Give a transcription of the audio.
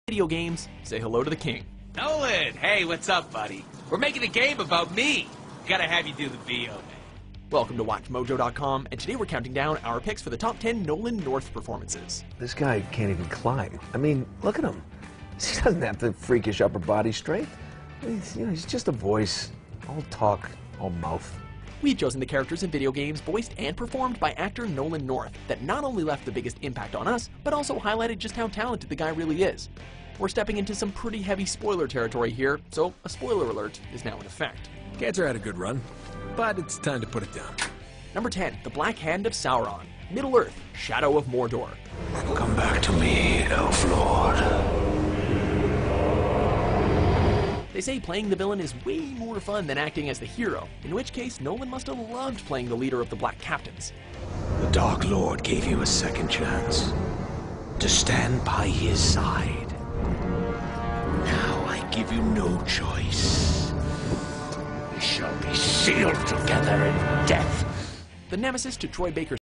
Video games, say hello to the king. Nolan, hey, what's up, buddy? We're making a game about me. Gotta have you do the VO, man. Welcome to WatchMojo.com, and today we're counting down our picks for the top 10 Nolan North performances. This guy can't even climb. I mean, look at him. He doesn't have the freakish upper body strength. He's just a voice, all talk, all mouth. We've chosen the characters in video games voiced and performed by actor Nolan North that not only left the biggest impact on us, but also highlighted just how talented the guy really is. We're stepping into some pretty heavy spoiler territory here, so a spoiler alert is now in effect. Cantor had a good run, but it's time to put it down. Number 10, The Black Hand of Sauron, Middle-earth, Shadow of Mordor. Come back to me, Elf Lord. They say playing the villain is way more fun than acting as the hero, in which case Nolan must have loved playing the leader of the Black Captains. The Dark Lord gave you a second chance to stand by his side. Now I give you no choice. We shall be sealed together in death. The nemesis to Troy Baker's